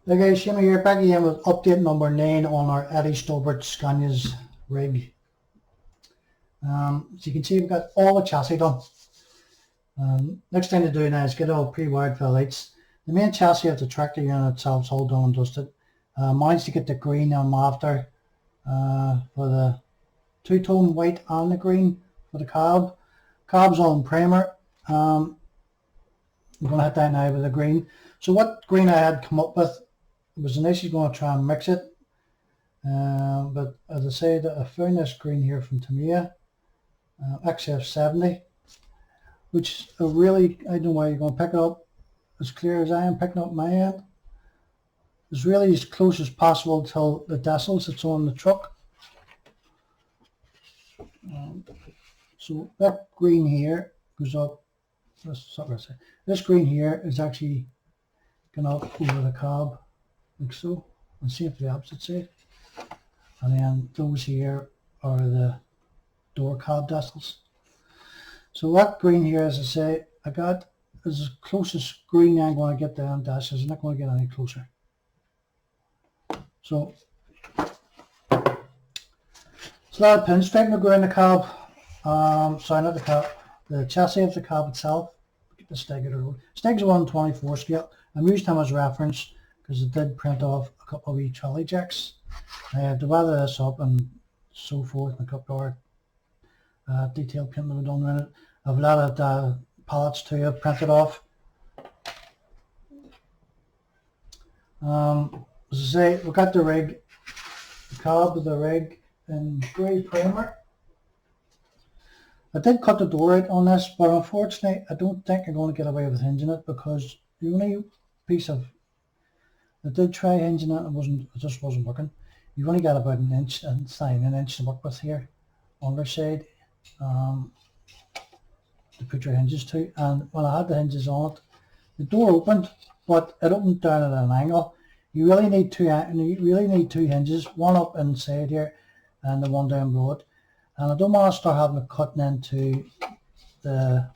Hey guys, Shimmy here, back again with update number 9 on our Stobart Scania's rig. As you can see, we've got all the chassis done. Next thing to do now is get all pre-wired for the lights. The main chassis of the tractor unit itself is all done and dusted. Managed to get the green I'm after for the two-tone white and the green for the cab. Cab's on primer. I'm going to hit that now with the green. So what green I had come up with, was initially going to try and mix it, but as I said, I found this green here from Tamiya, XF70, which I don't know why you're going to pick it up as clear as I am picking up my end. It's really as close as possible to the decimals that's on the truck. So that green here goes up, this green here is actually going up over the cab, like so, and see if the opposite side. And then those here are the door cab decimals. So that green here, as I say, I got is as close as green I'm going to get down dashes. I'm not going to get any closer. So it's a lot of pin straighten to go in the cab. Sorry, not the cab, the chassis of the cab itself. Get the steg of the road. Steg's a 124 scale. I'm using them as reference because it did print off a couple of wee trolley jacks. I had to weather this up and so forth, and a couple of detail painting that we've done around it. I've a lot of pallets too I've printed off. As I say, we got the rig, the cab of the rig in grey primer. I did cut the door out on this, but unfortunately I don't think I'm going to get away with hinging it, because the only piece of, I did try hinging it, it just wasn't working. You've only got about an inch to work with here on the side to put your hinges to. And when I had the hinges on it, the door opened, but it opened down at an angle. You really need two hinges, one up inside here and the one down below it. And I don't want to start having it cutting into the,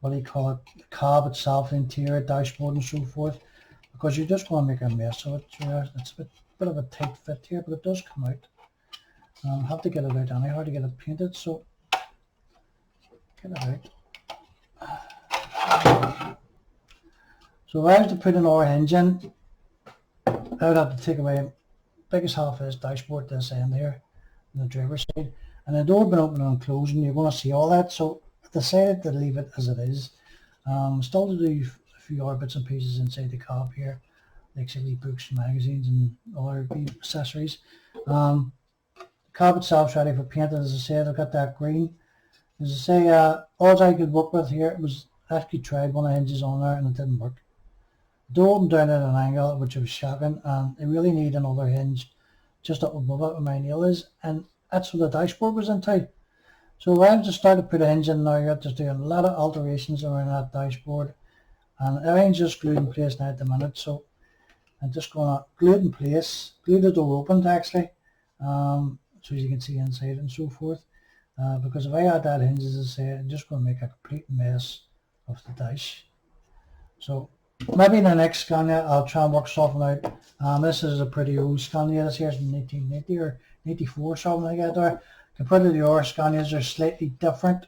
what do you call it, the cab itself, the interior, dashboard and so forth, because you're just going to make a mess of it. It's a bit of a tight fit here, but it does come out. I have to get it out anyhow to get it painted, so get it out. So if I was to put another hinge in, I would have to take away the biggest half of this dashboard, this end here, on the driver's side. And the door being opening and closing, you're going to see all that, so I decided to leave it as it is. Still to do a few other bits and pieces inside the cab here, like say books, magazines and other accessories. The cab itself is ready for painting. As I said, I've got that green. As I say, all I could work with here was, I actually tried one of the hinges on there and it didn't work. The door opened down at an angle, which was shocking, and I really need another hinge just up above it where my nail is, and that's what the dashboard was into. So I just started to put a hinge in now. You're just doing a lot of alterations around that dashboard, and everything's just glued in place now at the minute. So I'm just going to glue it in place, glue the door open actually, so as you can see inside and so forth. Because if I add that hinge, as I say, I'm just going to make a complete mess of the dash. So maybe in the next Scania I'll try and work something out. This is a pretty old Scania. This here is from 1980 or 84, something like that there. Compared to the other Scanias, they're slightly different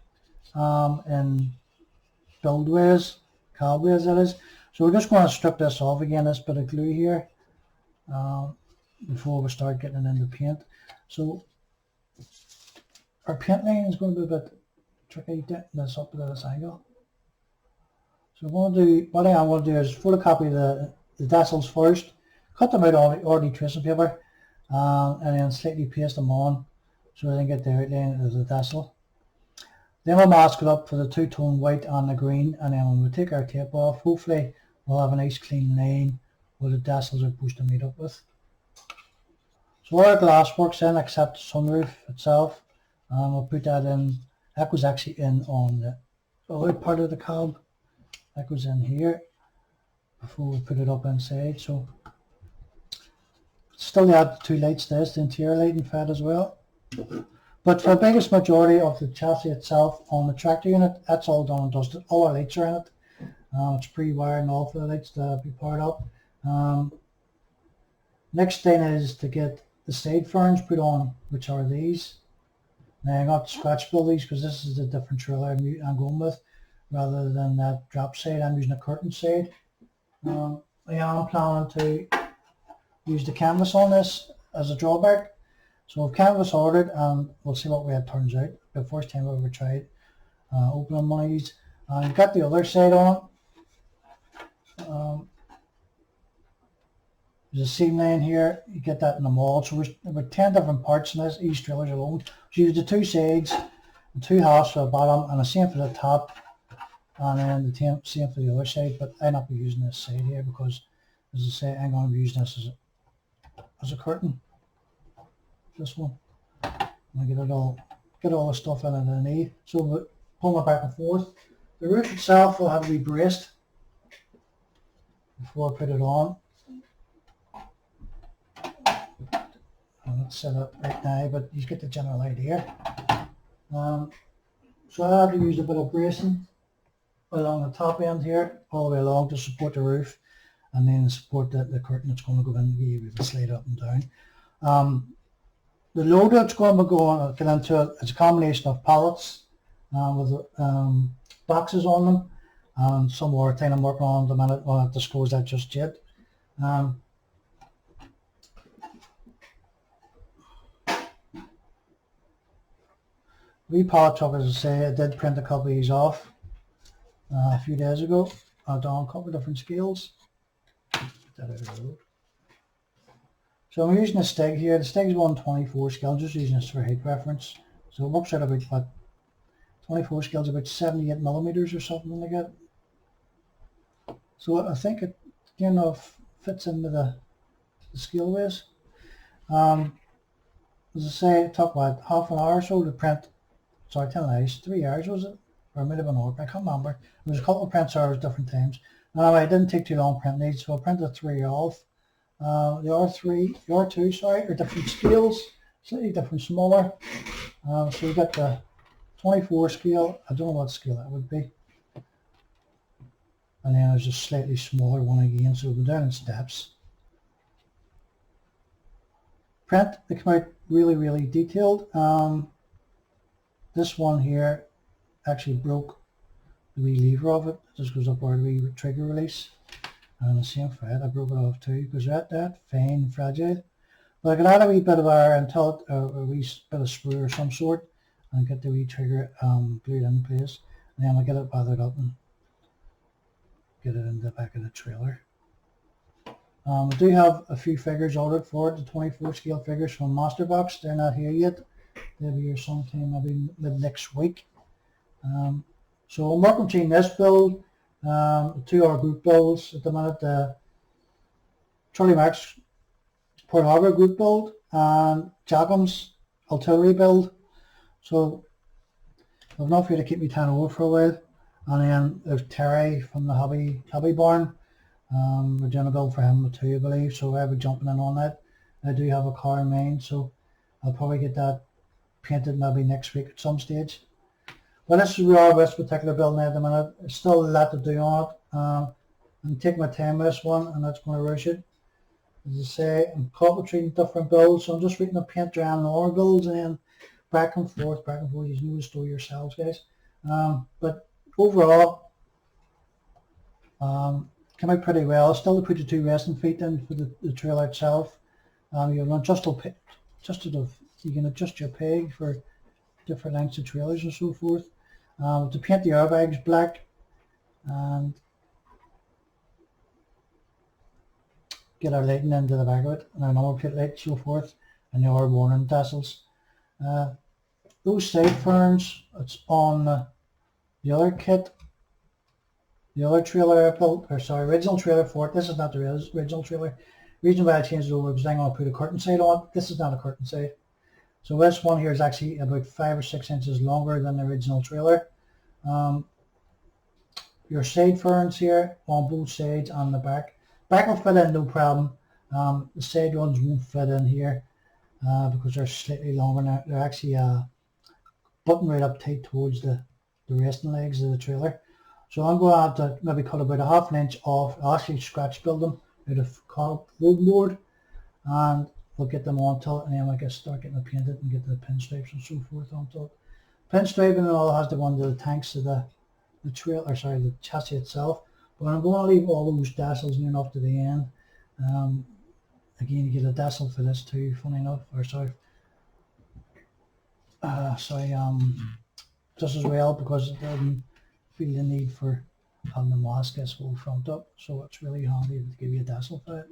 in build ways, cab ways that is. So we're just going to strip this off again, this bit of glue here, before we start getting into paint. So our paint line is going to be a bit tricky, getting this up to this angle. So what I am going to do is photocopy the decimals first, cut them out on ordinary tracing paper, and then slightly paste them on so I can get the outline of the decimal. Then we'll mask it up for the two-tone white and the green, and then when we take our tape off, hopefully we'll have a nice clean line where the decimals are supposed to meet up with. So our glass works in, except the sunroof itself. We'll put that in. That goes actually in on the other part of the cab. That goes in here before we put it up inside. So still add the two lights to this, the interior lighting fed as well. But for the biggest majority of the chassis itself on the tractor unit, that's all done and dusted. All our lights are in it. It's pre-wired and all for the lights to be powered up. Next thing is to get the side ferns put on, which are these. Now I'm not scratch build these because this is a different trailer I'm going with, rather than that drop side. I'm using a curtain side. I am planning to use the canvas on this as a drawback. So I've canvas ordered and we'll see what way it turns out. The first time I've ever tried opening one of these. I've got the other side on. There's a seam line here, you get that in the mold. So there's about 10 different parts in this, each trailers alone. So you use the two sides, the two halves for the bottom, and the same for the top, and then the same for the other side. But I'm not be using this side here because, as I say, I'm going to be using this as a curtain. This one. I get all the stuff in it I need. So pull it back and forth. The roof itself will have to be braced before I put it on. I'm not set up right now, but you get the general idea. So I have to use a bit of bracing along the top end here, all the way along to support the roof, and then support the curtain that's going to go in, be able to slide up and down. The load that's going to go get into it is a combination of pallets with boxes on them, and some more thing I'm working on at the minute. I won't disclose that just yet. Pallet truck, as I say, I did print a couple of these off a few days ago. I've done a couple of different scales. So I'm using a stig here. The stig is 124 scale. I'm just using this for height reference. So it works out about what 24 scale is about 78 millimeters or something like that. So I think it kind of fits into the scale ways. As I say, it took what, half an hour or so to print. Sorry, 10 hours, 3 hours was it? Or it might have been over, I can't remember. There was a couple of prints hours different times. Anyway, it didn't take too long printing these, so I printed 3 off. The R2, sorry, are different scales, slightly different, smaller. So we got the 24 scale, I don't know what scale that would be. And then there's a slightly smaller one again, so we're down in steps. Print, they come out really, really detailed. This one here actually broke the wee lever of it. It just goes up our wee trigger release. And the same for it, I broke it off too because that fine, fragile. But I could add a wee bit of wire until a wee bit of sprue or some sort and get the wee trigger glued in place. And then I'll get it bothered up and get it in the back of the trailer. We do have a few figures ordered for it, the 24 scale figures from Masterbox. They're not here yet. They'll be here sometime maybe mid next week. So I'm working between this build, 2 hour group builds at the minute, the Charlie Max Port Harbour group build and Jackham's artillery build. So I've enough here to keep me tan over for a while. And then there's Terry from the hobby barn. We're doing a build for him too, I believe, so I'll be jumping in on that. I do have a car in mind, so I'll probably get that painted maybe next week at some stage. But this is where we are with this particular build now at the minute. There's still a lot to do on it. I'm taking my time with this one, and that's going to rush it. As I say, I'm caught between different builds, so I'm just reading the paint dry and all builds, and then back and forth. You know the story yourselves, guys. But overall, came out pretty well. Still to put the 2 resting feet in for the trailer itself. You can adjust your peg for different lengths of trailers and so forth. To paint the airbags black and get our lighting into the back of it, and our number plate light, so forth, and the our warning tassels. Those side ferns, it's on the other kit, the other trailer I built, or sorry, original trailer for it. This is not the original trailer. The reason why I changed it over is I'm going to put a curtain side on it. This is not a curtain side. So this one here is actually about 5 or 6 inches longer than the original trailer. Your side ferns here on both sides and the back. Back will fit in no problem. The side ones won't fit in here because they're slightly longer now. They're actually buttoned right up tight towards the resting legs of the trailer. So I'm going to have to maybe cut about 1/2 inch off. I'll actually scratch build them out of road board and we'll get them onto it, and then we'll start getting it painted and get the pinstripes and so forth onto it. Pinstriping and all has to go into the tanks of the the chassis itself. But I'm going to leave all those decils near enough to the end. Again, you get a decil for this too, funny enough, or just as well, because it doesn't feel the need for having the mask this whole front up, so it's really handy to give you a decil for it.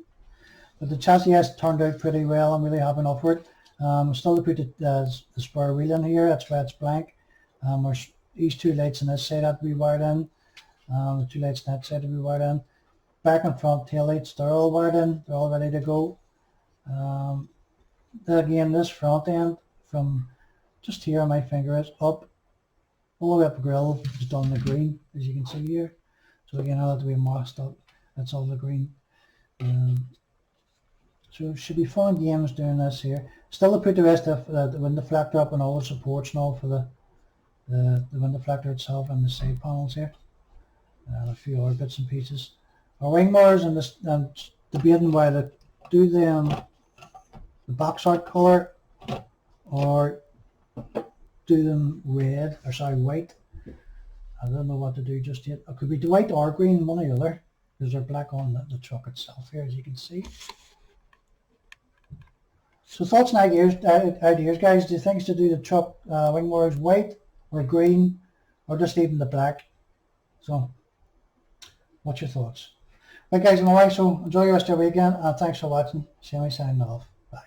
But the chassis has turned out pretty well. I'm really happy enough with it. Still to put the spare wheel in here, that's why it's blank. There's these two lights on this side have to be wired in. The two lights on that side have to be wired in. Back and front tail lights, they're all wired in, they're all ready to go. Again, this front end from just here on my finger is up, all the way up the grill is done in the green, as you can see here. So again, I'll have to be masked up, that's all the green. So it should be fun games doing this here. Still to put the rest of the window deflector up and all the supports and all for the window deflector itself and the side panels here. And a few other bits and pieces. Our wing mirrors and this, debating whether to do the box art colour or do them red, or sorry, white. I don't know what to do just yet. It could be white or green, one or the other, because they're black on the truck itself here, as you can see. So thoughts and ideas, guys. Do you think to do the truck wing mirrors white or green, or just even the black? So, what's your thoughts? Right, guys, and my wife. So enjoy the rest of your weekend, and thanks for watching. Sammy signing off. Bye.